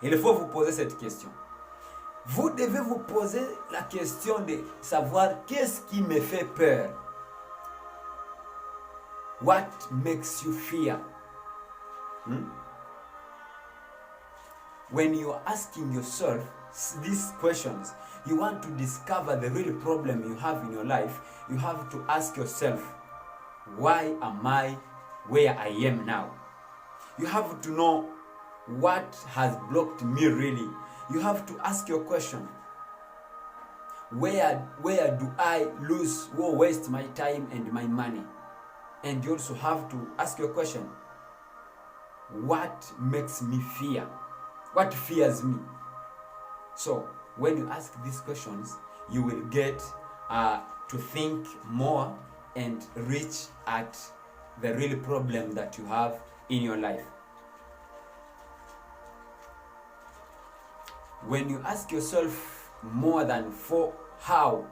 Il faut vous poser cette question. Vous devez vous poser la question de savoir qu'est-ce qui me fait peur. What makes you fear? When you are asking yourself these questions, you want to discover the real problem you have in your life, you have to ask yourself, why am I where I am now? You have to know what has blocked me really. You have to ask your question, where do I lose or waste my time and my money? And you also have to ask your question, what makes me fear? What fears me? So when you ask these questions, you will get to think more and reach at the real problem that you have in your life. When you ask yourself more than for how,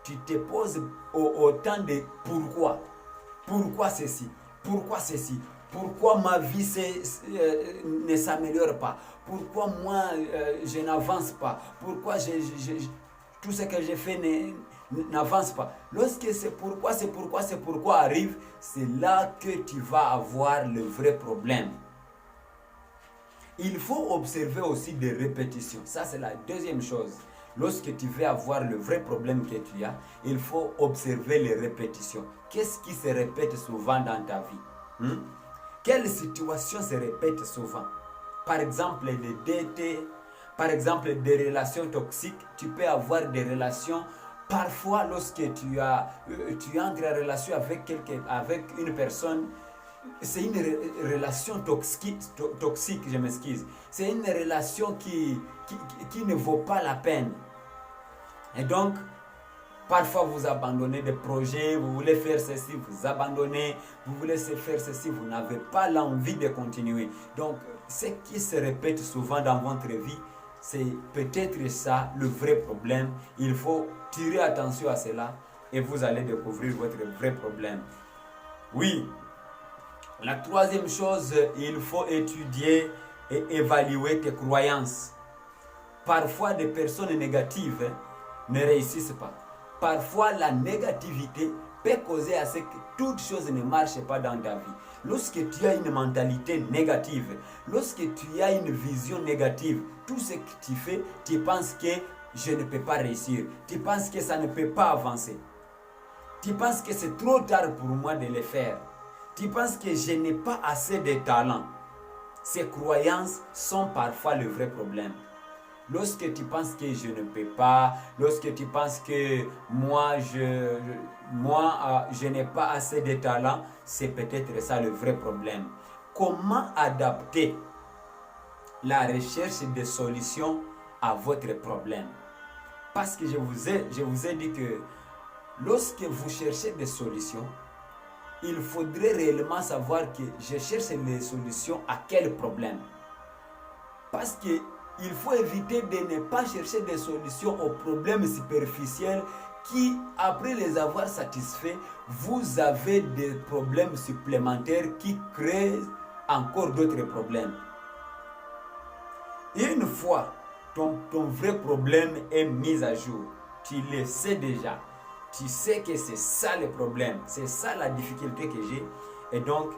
tu te poses autant de pourquoi. Pourquoi ceci? Pourquoi ceci? Pourquoi ma vie ne s'améliore pas? Pourquoi moi je n'avance pas? Pourquoi tout ce que j'ai fait n'avance pas? Lorsque c'est pourquoi arrive, c'est là que tu vas avoir le vrai problème. Il faut observer aussi des répétitions. Ça, c'est la deuxième chose. Lorsque tu veux avoir le vrai problème que tu as, il faut observer les répétitions. Qu'est-ce qui se répète souvent dans ta vie? Quelle situation se répète souvent? Par exemple, des dettes, par exemple, des relations toxiques. Tu peux avoir des relations, parfois lorsque tu entres en relation avec une personne, c'est une relation toxique, je m'excuse. C'est une relation qui ne vaut pas la peine. Et donc, parfois vous abandonnez des projets, vous voulez faire ceci, vous abandonnez, vous voulez faire ceci, vous n'avez pas l'envie de continuer. Donc, ce qui se répète souvent dans votre vie, c'est peut-être ça le vrai problème. Il faut tirer attention à cela et vous allez découvrir votre vrai problème. Oui. La troisième chose, il faut étudier et évaluer tes croyances. Parfois, des personnes négatives ne réussissent pas. Parfois, la négativité peut causer à ce que toute chose ne marche pas dans ta vie. Lorsque tu as une mentalité négative, lorsque tu as une vision négative, tout ce que tu fais, tu penses que je ne peux pas réussir. Tu penses que ça ne peut pas avancer. Tu penses que c'est trop tard pour moi de le faire. Tu penses que je n'ai pas assez de talent. Ces croyances sont parfois le vrai problème. Lorsque tu penses que je ne peux pas, lorsque tu penses que moi je n'ai pas assez de talent, c'est peut-être ça le vrai problème. Comment adapter la recherche de solutions à votre problème? Parce que je vous ai dit que lorsque vous cherchez des solutions, il faudrait réellement savoir que je cherche les solutions à quel problème. Parce qu'il faut éviter de ne pas chercher des solutions aux problèmes superficiels qui, après les avoir satisfaits, vous avez des problèmes supplémentaires qui créent encore d'autres problèmes. Et une fois ton vrai problème est mis à jour, tu le sais déjà. Tu sais que c'est ça le problème, c'est ça la difficulté que j'ai. Et donc,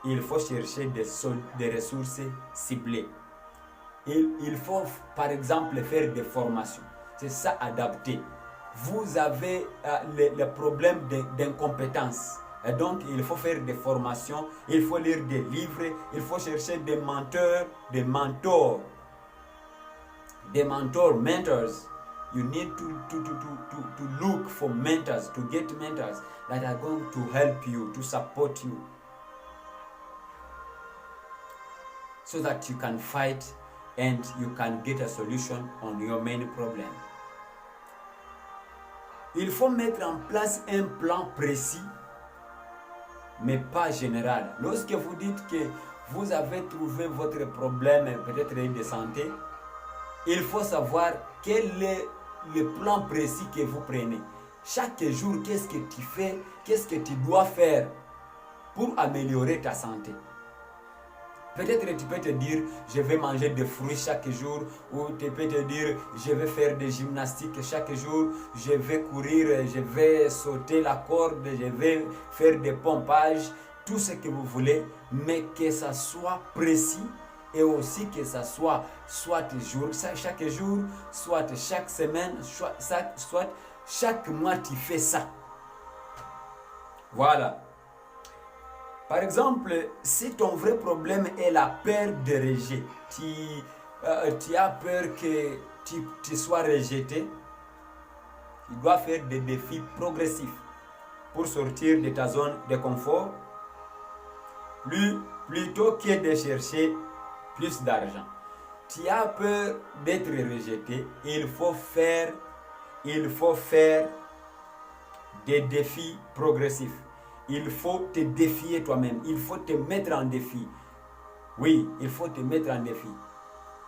il faut chercher des ressources ciblées. Il faut, par exemple, faire des formations. C'est ça, adapter. Vous avez le problème d'incompétence. Et donc, il faut faire des formations, il faut lire des livres, il faut chercher des mentors. You need to look for mentors, to get mentors that are going to help you, to support you, so that you can fight and you can get a solution on your main problem. Il faut mettre en place un plan précis, mais pas général. Lorsque vous dites que vous avez trouvé votre problème, peut-être de santé, il faut savoir quel est le plan précis que vous prenez. Chaque jour, qu'est-ce que tu fais, qu'est-ce que tu dois faire pour améliorer ta santé. Peut-être tu peux te dire, je vais manger des fruits chaque jour, ou tu peux te dire, je vais faire des gymnastiques chaque jour, je vais courir, je vais sauter la corde, je vais faire des pompages, tout ce que vous voulez, mais que ça soit précis et aussi que ça soit chaque jour, soit chaque semaine, soit chaque mois tu fais ça. Voilà. Par exemple, si ton vrai problème est la peur de rejet, tu as peur que tu sois rejeté, tu dois faire des défis progressifs pour sortir de ta zone de confort, plutôt que de chercher plus d'argent. Tu as peur d'être rejeté, il faut faire des défis progressifs. Il faut te défier toi-même. Il faut te mettre en défi. Oui, il faut te mettre en défi.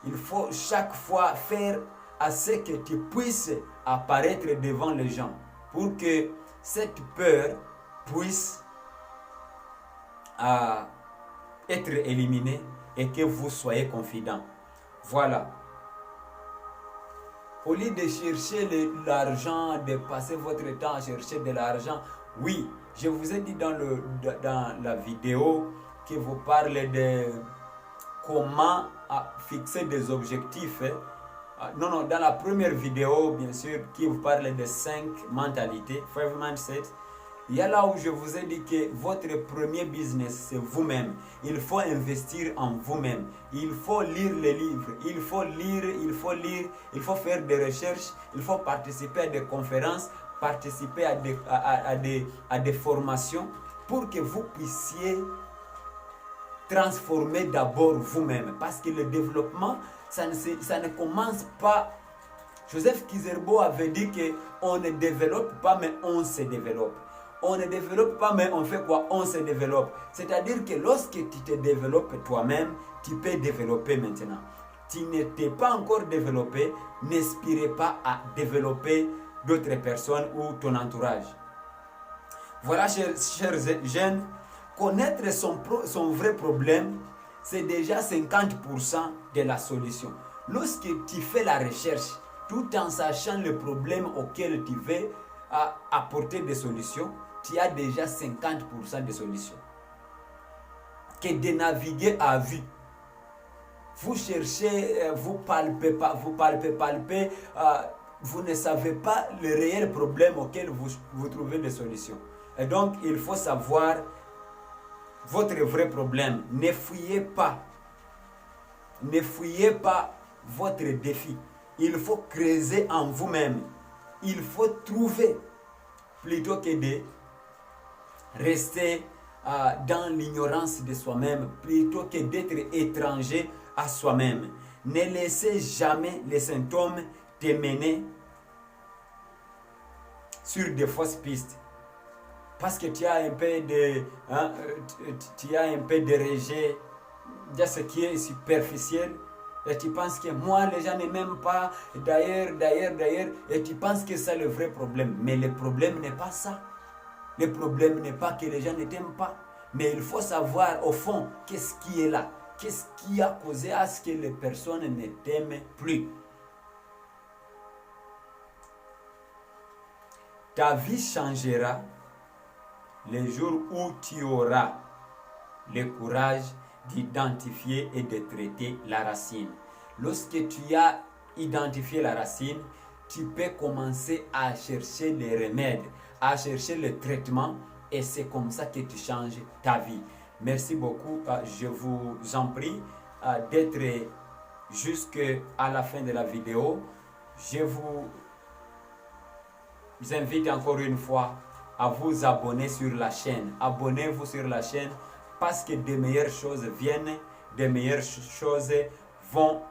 Il faut chaque fois faire à ce que tu puisses apparaître devant les gens pour que cette peur puisse être éliminée et que vous soyez confident. Voilà. Au lieu de chercher l'argent, de passer votre temps à chercher de l'argent, oui, je vous ai dit dans la vidéo que vous parlez de comment fixer des objectifs. Non, dans la première vidéo, bien sûr, qui vous parle de 5 mentalités, 5 mindsets. Il y a là où je vous ai dit que votre premier business, c'est vous-même. Il faut investir en vous-même. Il faut lire les livres. Il faut faire des recherches. Il faut participer à des conférences, participer à des formations pour que vous puissiez transformer d'abord vous-même. Parce que le développement, ça ne commence pas. Joseph Kizerbo avait dit qu'on ne développe pas, mais on se développe. On ne développe pas, mais on fait quoi? On se développe. C'est-à-dire que lorsque tu te développes toi-même, tu peux développer maintenant. Tu ne t'es pas encore développé, n'aspirez pas à développer d'autres personnes ou ton entourage. Voilà, chers jeunes, connaître son vrai problème, c'est déjà 50% de la solution. Lorsque tu fais la recherche, tout en sachant le problème auquel tu veux apporter des solutions, tu as déjà 50% de solutions. Que de naviguer à vue. Vous cherchez, vous palpez, vous ne savez pas le réel problème auquel vous trouvez des solutions. Et donc, il faut savoir votre vrai problème. Ne fuyez pas. Ne fuyez pas votre défi. Il faut creuser en vous-même. Il faut trouver plutôt que de rester dans l'ignorance de soi-même, plutôt que d'être étranger à soi-même. Ne laissez jamais les symptômes te mener sur de fausses pistes. Parce que tu as un peu de rejet de ce qui est superficiel. Et tu penses que moi, les gens ne m'aiment pas, d'ailleurs, et tu penses que c'est le vrai problème. Mais le problème n'est pas ça. Le problème n'est pas que les gens ne t'aiment pas. Mais il faut savoir, au fond, qu'est-ce qui est là. Qu'est-ce qui a causé à ce que les personnes ne t'aiment plus. Ta vie changera le jour où tu auras le courage d'identifier et de traiter la racine. Lorsque tu as identifié la racine, tu peux commencer à chercher les remèdes, à chercher le traitement, et c'est comme ça que tu changes ta vie. Merci beaucoup. Je vous en prie d'être jusqu'à la fin de la vidéo. Je vous invite encore une fois à vous abonner sur la chaîne. Abonnez-vous sur la chaîne parce que de meilleures choses viennent, de meilleures choses vont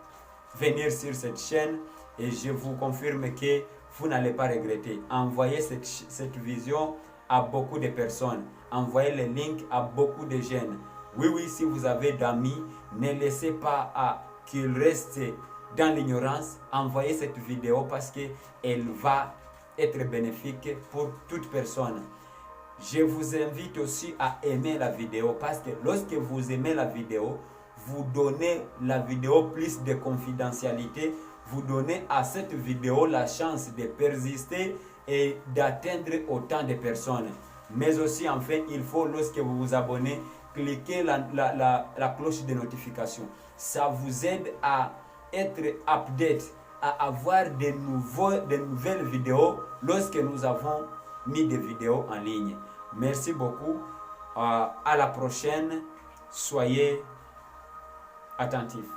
venir sur cette chaîne et je vous confirme que vous n'allez pas regretter. Envoyez cette vision à beaucoup de personnes. Envoyez le link à beaucoup de jeunes. Oui, si vous avez d'amis, ne laissez pas qu'ils restent dans l'ignorance. Envoyez cette vidéo parce qu'elle va être bénéfique pour toute personne. Je vous invite aussi à aimer la vidéo parce que lorsque vous aimez la vidéo, vous donnez la vidéo plus de confidentialité, vous donnez à cette vidéo la chance de persister et d'atteindre autant de personnes. Mais aussi, enfin, il faut, lorsque vous vous abonnez, cliquer la cloche de notification. Ça vous aide à être update, à avoir de nouvelles vidéos lorsque nous avons mis des vidéos en ligne. Merci beaucoup. À la prochaine. Soyez attentifs.